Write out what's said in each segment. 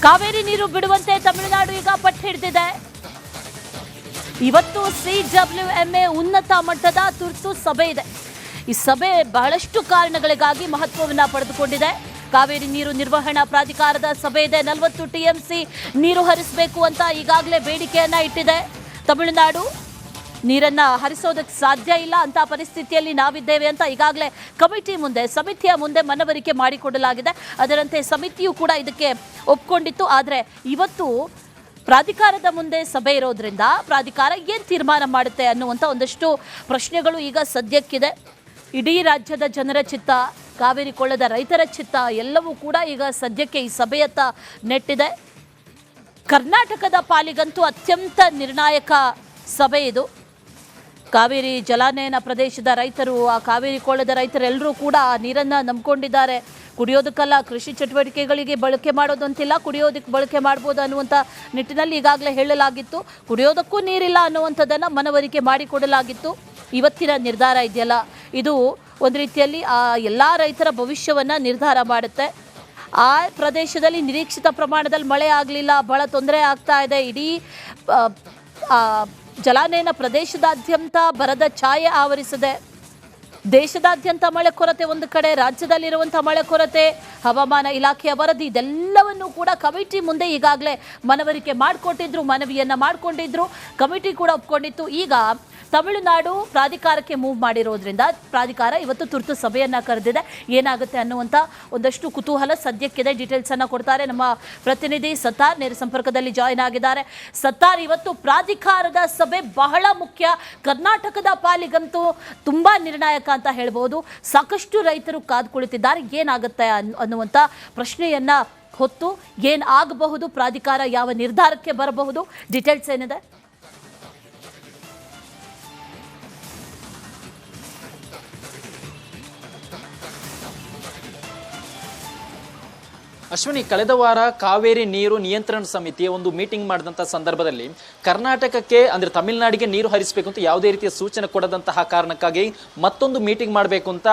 ಕಾವೇರಿ ನೀರು ಬಿಡುವಂತೆ ತಮಿಳುನಾಡು ಈಗ ಪಟ್ಟು ಹಿಡಿದಿದೆ. ಇವತ್ತು CWMA ಉನ್ನತ ಮಟ್ಟದ ತುರ್ತು ಸಭೆ ಇದೆ. ಈ ಸಭೆ ಬಹಳಷ್ಟು ಕಾರಣಗಳಿಗಾಗಿ ಮಹತ್ವವನ್ನು ಪಡೆದುಕೊಂಡಿದೆ. ಕಾವೇರಿ ನೀರು ನಿರ್ವಹಣಾ ಪ್ರಾಧಿಕಾರದ ಸಭೆ ಇದೆ. 40 TMC ನೀರು ಹರಿಸಬೇಕು ಅಂತ ಈಗಾಗಲೇ ಬೇಡಿಕೆಯನ್ನ ಇಟ್ಟಿದೆ. ತಮಿಳುನಾಡು ನೀರನ್ನ ಹರಿಸೋದಕ್ಕೆ ಸಾಧ್ಯ ಇಲ್ಲ ಅಂತ ಪರಿಸ್ಥಿತಿಯಲ್ಲಿ ನಾವಿದ್ದೇವೆ ಅಂತ ಈಗಾಗಲೇ ಕಮಿಟಿ ಮುಂದೆ, ಸಮಿತಿಯ ಮುಂದೆ ಮನವರಿಕೆ ಮಾಡಿಕೊಡಲಾಗಿದೆ. ಅದರಂತೆ ಸಮಿತಿಯು ಕೂಡ ಇದಕ್ಕೆ ಒಪ್ಕೊಂಡಿತ್ತು. ಆದರೆ ಇವತ್ತು ಪ್ರಾಧಿಕಾರದ ಮುಂದೆ ಸಭೆ ಇರೋದ್ರಿಂದ ಪ್ರಾಧಿಕಾರ ಏನು ತೀರ್ಮಾನ ಮಾಡುತ್ತೆ ಅನ್ನುವಂಥ ಒಂದಷ್ಟು ಪ್ರಶ್ನೆಗಳು ಈಗ ಸದ್ಯಕ್ಕಿದೆ. ಇಡೀ ರಾಜ್ಯದ ಜನರ ಚಿತ್ತ, ಕಾವೇರಿ ಕೊಳ್ಳದ ರೈತರ ಚಿತ್ತ ಎಲ್ಲವೂ ಕೂಡ ಈಗ ಸದ್ಯಕ್ಕೆ ಈ ಸಭೆಯತ್ತ ನೆಟ್ಟಿದೆ. ಕರ್ನಾಟಕದ ಪಾಲಿಗಂತೂ ಅತ್ಯಂತ ನಿರ್ಣಾಯಕ ಸಭೆ ಇದು. ಕಾವೇರಿ ಜಲಾನಯನ ಪ್ರದೇಶದ ರೈತರು, ಆ ಕಾವೇರಿ ಕೊಳ್ಳದ ರೈತರೆಲ್ಲರೂ ಕೂಡ ಆ ನೀರನ್ನು ನಂಬಿಕೊಂಡಿದ್ದಾರೆ. ಕುಡಿಯೋದಕ್ಕಲ್ಲ, ಕೃಷಿ ಚಟುವಟಿಕೆಗಳಿಗೆ ಬಳಕೆ ಮಾಡೋದಂತಿಲ್ಲ, ಕುಡಿಯೋದಕ್ಕೆ ಬಳಕೆ ಮಾಡ್ಬೋದು ಅನ್ನುವಂಥ ನಿಟ್ಟಿನಲ್ಲಿ ಈಗಾಗಲೇ ಹೇಳಲಾಗಿತ್ತು. ಕುಡಿಯೋದಕ್ಕೂ ನೀರಿಲ್ಲ ಅನ್ನುವಂಥದ್ದನ್ನು ಮನವರಿಕೆ ಮಾಡಿಕೊಡಲಾಗಿತ್ತು. ಇವತ್ತಿನ ನಿರ್ಧಾರ ಇದೆಯಲ್ಲ, ಇದು ಒಂದು ರೀತಿಯಲ್ಲಿ ಆ ಎಲ್ಲ ರೈತರ ಭವಿಷ್ಯವನ್ನು ನಿರ್ಧಾರ ಮಾಡುತ್ತೆ. ಆ ಪ್ರದೇಶದಲ್ಲಿ ನಿರೀಕ್ಷಿತ ಪ್ರಮಾಣದಲ್ಲಿ ಮಳೆ ಆಗಲಿಲ್ಲ, ಬಹಳ ತೊಂದರೆ ಆಗ್ತಾ ಇದೆ. ಇಡೀ ಜಲಾನಯನ ಪ್ರದೇಶದಾದ್ಯಂತ ಬರದ ಛಾಯೆ ಆವರಿಸಿದೆ. ದೇಶದಾದ್ಯಂತ ಮಳೆ ಕೊರತೆ ಒಂದು ಕಡೆ, ರಾಜ್ಯದಲ್ಲಿರುವಂಥ ಮಳೆ ಕೊರತೆ, ಹವಾಮಾನ ಇಲಾಖೆಯ ವರದಿ, ಇದೆಲ್ಲವನ್ನೂ ಕೂಡ ಕಮಿಟಿ ಮುಂದೆ ಈಗಾಗಲೇ ಮನವರಿಕೆ ಮನವಿಯನ್ನು ಮಾಡಿಕೊಂಡಿದ್ರು. ಕಮಿಟಿ ಕೂಡ ಒಪ್ಕೊಂಡಿತ್ತು. ಈಗ ತಮಿಳುನಾಡು ಪ್ರಾಧಿಕಾರಕ್ಕೆ ಮೂವ್ ಮಾಡಿರೋದ್ರಿಂದ ಪ್ರಾಧಿಕಾರ ಇವತ್ತು ತುರ್ತು ಸಭೆಯನ್ನು ಕರೆದಿದೆ. ಏನಾಗುತ್ತೆ ಅನ್ನುವಂಥ ಒಂದಷ್ಟು ಕುತೂಹಲ ಸದ್ಯಕ್ಕಿದೆ. ಡೀಟೇಲ್ಸನ್ನು ಕೊಡ್ತಾರೆ ನಮ್ಮ ಪ್ರತಿನಿಧಿ ಸತ್ತಾರ್, ನೇರ ಸಂಪರ್ಕದಲ್ಲಿ ಜಾಯಿನ್ ಆಗಿದ್ದಾರೆ. ಸತ್ತಾರ್, ಇವತ್ತು ಪ್ರಾಧಿಕಾರದ ಸಭೆ ಬಹಳ ಮುಖ್ಯ. ಕರ್ನಾಟಕದ ಪಾಲಿಗಂತೂ ತುಂಬ ನಿರ್ಣಾಯಕ ಅಂತ ಹೇಳ್ಬೋದು. ಸಾಕಷ್ಟು ರೈತರು ಕಾದು ಕುಳಿತಿದ್ದಾರೆ. ಏನಾಗುತ್ತೆ ಅನ್ನುವಂಥ ಪ್ರಶ್ನೆಯನ್ನು ಹೊತ್ತು ಏನು ಆಗಬಹುದು, ಪ್ರಾಧಿಕಾರ ಯಾವ ನಿರ್ಧಾರಕ್ಕೆ ಬರಬಹುದು, ಡೀಟೇಲ್ಸ್ ಏನಿದೆ? ಅಶ್ವಿನಿ, ಕಳೆದ ವಾರ ಕಾವೇರಿ ನೀರು ನಿಯಂತ್ರಣ ಸಮಿತಿಯ ಒಂದು ಮೀಟಿಂಗ್ ಮಾಡಿದಂಥ ಸಂದರ್ಭದಲ್ಲಿ ಕರ್ನಾಟಕಕ್ಕೆ ಅಂದರೆ ತಮಿಳುನಾಡಿಗೆ ನೀರು ಹರಿಸಬೇಕು ಅಂತ ಯಾವುದೇ ರೀತಿಯ ಸೂಚನೆ ಕೊಡದಂತಹ ಕಾರಣಕ್ಕಾಗಿ ಮತ್ತೊಂದು ಮೀಟಿಂಗ್ ಮಾಡಬೇಕು ಅಂತ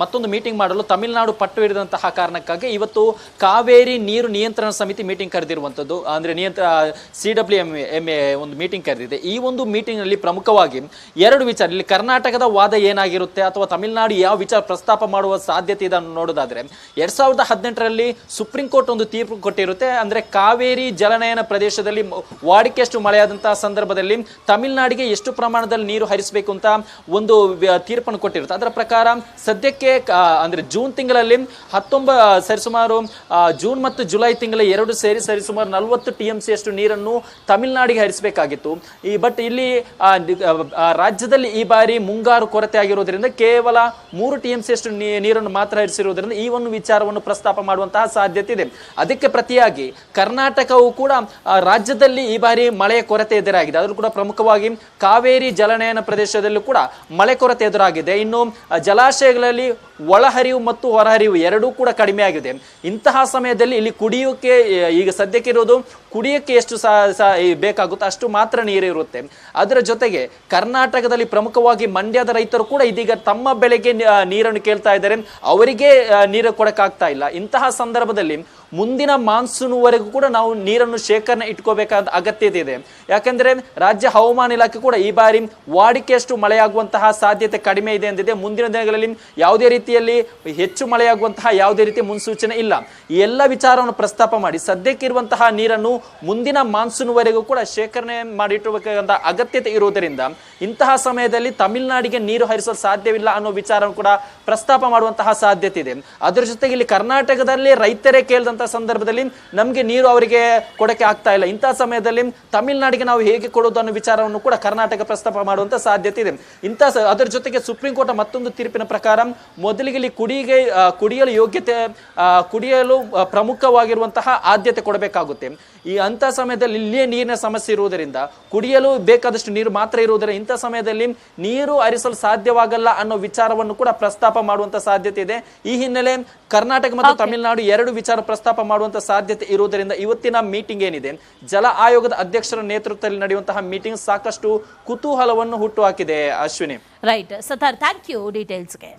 ಮತ್ತೊಂದು ಮೀಟಿಂಗ್ ಮಾಡಲು ತಮಿಳುನಾಡು ಪಟ್ಟು ಹಿಡಿದಂತಹ ಕಾರಣಕ್ಕಾಗಿ ಇವತ್ತು ಕಾವೇರಿ ನೀರು ನಿಯಂತ್ರಣ ಸಮಿತಿ ಮೀಟಿಂಗ್ ಕರೆದಿರುವಂಥದ್ದು. ಅಂದರೆ CWMA ಒಂದು ಮೀಟಿಂಗ್ ಕರೆದಿದೆ. ಈ ಒಂದು ಮೀಟಿಂಗ್ನಲ್ಲಿ ಪ್ರಮುಖವಾಗಿ ಎರಡು ವಿಚಾರ, ಇಲ್ಲಿ ಕರ್ನಾಟಕದ ವಾದ ಏನಾಗಿರುತ್ತೆ ಅಥವಾ ತಮಿಳುನಾಡು ಯಾವ ವಿಚಾರ ಪ್ರಸ್ತಾಪ ಮಾಡುವ ಸಾಧ್ಯತೆ ಇದನ್ನು ನೋಡೋದಾದ್ರೆ 2018ರಲ್ಲಿ ಸುಪ್ರೀಂ ಕೋರ್ಟ್ ಒಂದು ತೀರ್ಪು ಕೊಟ್ಟಿರುತ್ತೆ. ಅಂದ್ರೆ ಕಾವೇರಿ ಜಲನಯನ ಪ್ರದೇಶದಲ್ಲಿ ವಾಡಿಕೆಯಷ್ಟು ಮಳೆಯಾದಂತಹ ಸಂದರ್ಭದಲ್ಲಿ ತಮಿಳುನಾಡಿಗೆ ಎಷ್ಟು ಪ್ರಮಾಣದಲ್ಲಿ ನೀರು ಹರಿಸಬೇಕು ಅಂತ ಒಂದು ತೀರ್ಪನ್ನು ಕೊಟ್ಟಿರುತ್ತೆ. ಅದರ ಪ್ರಕಾರ ಸದ್ಯಕ್ಕೆ ಅಂದ್ರೆ ಜೂನ್ ತಿಂಗಳಲ್ಲಿ ಸರಿಸುಮಾರು ಜೂನ್ ಮತ್ತು ಜುಲೈ ತಿಂಗಳ ಎರಡು ಸೇರಿ ಸರಿಸುಮಾರು 40 TMC ಅಷ್ಟು ನೀರನ್ನು ತಮಿಳುನಾಡಿಗೆ ಹರಿಸಬೇಕಾಗಿತ್ತು. ಬಟ್ ಇಲ್ಲಿ ರಾಜ್ಯದಲ್ಲಿ ಈ ಬಾರಿ ಮುಂಗಾರು ಕೊರತೆ ಆಗಿರೋದ್ರಿಂದ ಕೇವಲ 3 TMC ಅಷ್ಟು ನೀರನ್ನು ಮಾತ್ರ ಹರಿಸಿರುವುದರಿಂದ ಈ ಒಂದು ವಿಚಾರವನ್ನು ಪ್ರಸ್ತಾಪ ಮಾಡುವಂತಹ ಸಾಧ್ಯತೆ ಇದೆ. ಅದಕ್ಕೆ ಪ್ರತಿಯಾಗಿ ಕರ್ನಾಟಕವು ಕೂಡ ರಾಜ್ಯದಲ್ಲಿ ಈ ಬಾರಿ ಮಳೆಯ ಕೊರತೆ ಎದುರಾಗಿದೆ. ಅದರಲ್ಲೂ ಕೂಡ ಪ್ರಮುಖವಾಗಿ ಕಾವೇರಿ ಜಲನಯನ ಪ್ರದೇಶದಲ್ಲೂ ಕೂಡ ಮಳೆ ಕೊರತೆ ಎದುರಾಗಿದೆ. ಇನ್ನು ಜಲಾಶಯಗಳಲ್ಲಿ ಒಳಹರಿವು ಮತ್ತು ಹೊರಹರಿವು ಎರಡೂ ಕೂಡ ಕಡಿಮೆ ಆಗಿದೆ. ಇಂತಹ ಸಮಯದಲ್ಲಿ ಇಲ್ಲಿ ಕುಡಿಯೋಕೆ ಈಗ ಸದ್ಯಕ್ಕೆ ಇರೋದು ಕುಡಿಯೋಕೆ ಎಷ್ಟು ಬೇಕಾಗುತ್ತೋ ಅಷ್ಟು ಮಾತ್ರ ನೀರು ಇರುತ್ತೆ. ಅದರ ಜೊತೆಗೆ ಕರ್ನಾಟಕದಲ್ಲಿ ಪ್ರಮುಖವಾಗಿ ಮಂಡ್ಯದ ರೈತರು ಕೂಡ ಇದೀಗ ತಮ್ಮ ಬೆಳೆಗೆ ನೀರನ್ನು ಕೇಳ್ತಾ ಇದ್ದಾರೆ. ಅವರಿಗೆ ನೀರು ಕೊಡಕ್ಕಾಗ್ತಾ ಇಲ್ಲ. ಇಂತಹ ಸಂದರ್ಭದಲ್ಲಿ ಮುಂದಿನ ಮಾನ್ಸೂನ್ ವರೆಗೂ ಕೂಡ ನಾವು ನೀರನ್ನು ಶೇಖರಣೆ ಇಟ್ಕೋಬೇಕಾದ ಅಗತ್ಯತೆ ಇದೆ. ಯಾಕೆಂದ್ರೆ ರಾಜ್ಯ ಹವಾಮಾನ ಇಲಾಖೆ ಕೂಡ ಈ ಬಾರಿ ವಾಡಿಕೆಯಷ್ಟು ಮಳೆಯಾಗುವಂತಹ ಸಾಧ್ಯತೆ ಕಡಿಮೆ ಇದೆ ಎಂದಿದೆ. ಮುಂದಿನ ದಿನಗಳಲ್ಲಿ ಯಾವುದೇ ರೀತಿಯಲ್ಲಿ ಹೆಚ್ಚು ಮಳೆಯಾಗುವಂತಹ ಯಾವುದೇ ರೀತಿಯ ಮುನ್ಸೂಚನೆ ಇಲ್ಲ. ಈ ಎಲ್ಲ ವಿಚಾರವನ್ನು ಪ್ರಸ್ತಾಪ ಮಾಡಿ ಸದ್ಯಕ್ಕಿರುವಂತಹ ನೀರನ್ನು ಮುಂದಿನ ಮಾನ್ಸೂನ್ ವರೆಗೂ ಕೂಡ ಶೇಖರಣೆ ಮಾಡಿಟ್ಟಬೇಕಾದ ಅಗತ್ಯತೆ ಇರುವುದರಿಂದ ಇಂತಹ ಸಮಯದಲ್ಲಿ ತಮಿಳುನಾಡಿಗೆ ನೀರು ಹರಿಸಲು ಸಾಧ್ಯವಿಲ್ಲ ಅನ್ನೋ ವಿಚಾರವನ್ನು ಕೂಡ ಪ್ರಸ್ತಾಪ ಮಾಡುವಂತಹ ಸಾಧ್ಯತೆ ಇದೆ. ಅದರ ಜೊತೆಗೆ ಇಲ್ಲಿ ಕರ್ನಾಟಕದಲ್ಲಿ ರೈತರೇ ಕೇಳಿದಂತಹ ಸಂದರ್ಭದಲ್ಲಿ ನಮಗೆ ನೀರು ಅವರಿಗೆ ಕೊಡಕ್ಕೆ ಆಗ್ತಾ ಇಲ್ಲ. ಇಂತಹ ಸಮಯದಲ್ಲಿ ತಮಿಳುನಾಡಿಗೆ ನಾವು ಹೇಗೆ ಕೊಡೋದು ಅನ್ನೋ ವಿಚಾರವನ್ನು ಕೂಡ ಕರ್ನಾಟಕ ಪ್ರಸ್ತಾಪ ಮಾಡುವಂತ ಸಾಧ್ಯತೆ ಇದೆ. ಅದರ ಜೊತೆಗೆ ಸುಪ್ರೀಂ ಕೋರ್ಟ್ ಮತ್ತೊಂದು ತೀರ್ಪಿನ ಪ್ರಕಾರ ಮೊದಲಿಗೆ ಇಲ್ಲಿ ಕುಡಿಯಲು ಯೋಗ್ಯತೆ, ಕುಡಿಯಲು ಪ್ರಮುಖವಾಗಿರುವಂತಹ ಆದ್ಯತೆ ಕೊಡಬೇಕಾಗುತ್ತೆ. ಈ ಅಂತ ಸಮಯದಲ್ಲಿ ಇಲ್ಲಿಯೇ ನೀರಿನ ಸಮಸ್ಯೆ ಇರುವುದರಿಂದ ಕುಡಿಯಲು ಬೇಕಾದಷ್ಟು ನೀರು ಮಾತ್ರ ಇರುವುದರಿಂದ ಇಂಥ ಸಮಯದಲ್ಲಿ ನೀರು ಹರಿಸಲು ಸಾಧ್ಯವಾಗಲ್ಲ ಅನ್ನೋ ವಿಚಾರವನ್ನು ಕೂಡ ಪ್ರಸ್ತಾಪ ಮಾಡುವಂತ ಸಾಧ್ಯತೆ ಇದೆ. ಈ ಹಿನ್ನೆಲೆ ಕರ್ನಾಟಕ ಮತ್ತು ತಮಿಳುನಾಡು ಎರಡು ವಿಚಾರ ಪ್ರಸ್ತಾಪ ಮಾಡುವಂತ ಸಾಧ್ಯತೆ ಇರುವುದರಿಂದ ಇವತ್ತಿನ ಮೀಟಿಂಗ್ ಏನಿದೆ, ಜಲ ಆಯೋಗದ ಅಧ್ಯಕ್ಷರ ನೇತೃತ್ವದಲ್ಲಿ ನಡೆಯುವಂತಹ ಮೀಟಿಂಗ್ ಸಾಕಷ್ಟು ಕುತೂಹಲವನ್ನು ಹುಟ್ಟುಹಾಕಿದೆ. Ashwini. Right Sattar, thank you ಡೀಟೇಲ್ಸ್ಗೆ.